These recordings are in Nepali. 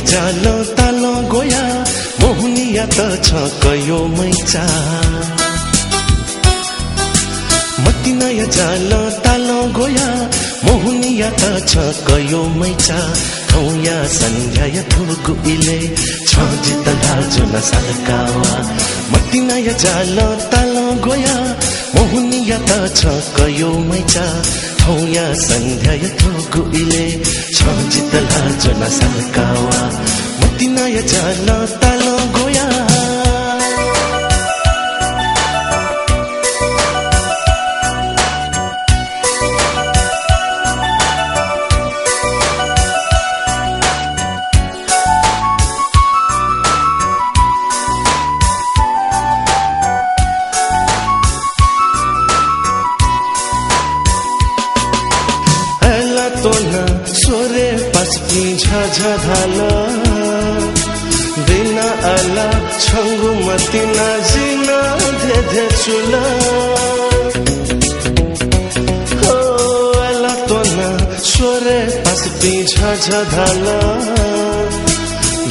जालो तालो गोया मोहनिया त छ कयो मैचा मतिनाया जालो तालो गोया मोहनिया त छ कयो मैचा थौया सन्ध्या थुगु इले छ जितला जुन सरकावा मतिनाया जालो तालो गोया मोहनिया त छ कयो मैचा थौया सन्ध्या थुगु इले छ जितला जुन सरकावा मतिनाया जालो तालो गोया सोरे पस्की झझधाला बिना आला छंगु मतिना जिना धे धे चुला हो आला तो ना सोरे पस्की झझधाला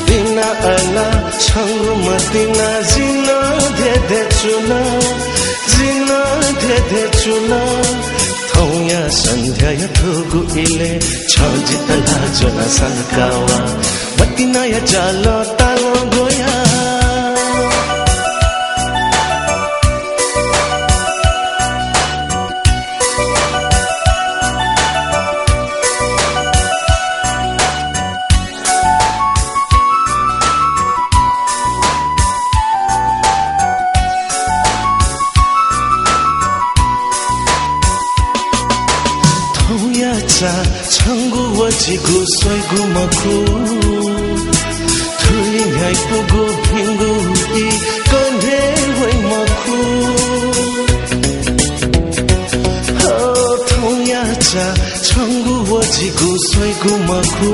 बिना आला छंगु मतिना जिना धे धे चुला जिना धे धे चुला थौया सन्ध्या थुगु इले छ जितला जुन सरकावा मतिनाया जालो तालो गोया छंगु वजिगु सोइगु मखु थुलि न्याय पुगु भिंगु इ कन्हे वै मखु हो थौया चा छंगु वजिगु सोइगु मखु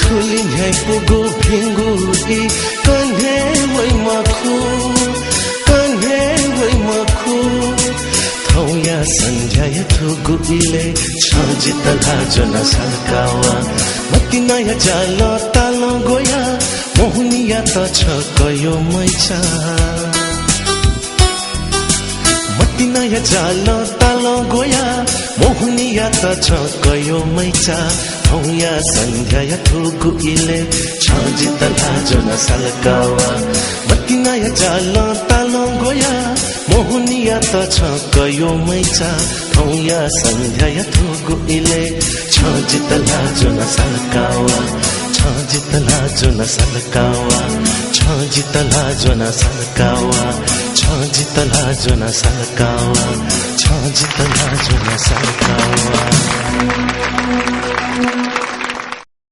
थुलि न्याय पुगु भिंगु इ कन्हे वै मखु कन्हे वै मखु थौया सन्ध्या थुगु इले छ जितला जुन सरकावा मतिनाया जालो तालो गोया मोहनिया त छ कयो मैचा मतिनाया जालो तालो गोया मोहनिया त छ कयो मैचा थौया सन्ध्या थुगु इले छ जितला जुन सरकावा मतिनाया जालो तालो गोया मोहनिया त छ कयो मैचा थौया सन्ध्या थुगु इले छ जितला जुन सरकावा छ जितला जुन सरकावा छ जितला जुन सरकावा छ जितला जुन सरकावा छ जितला जुन सरकावा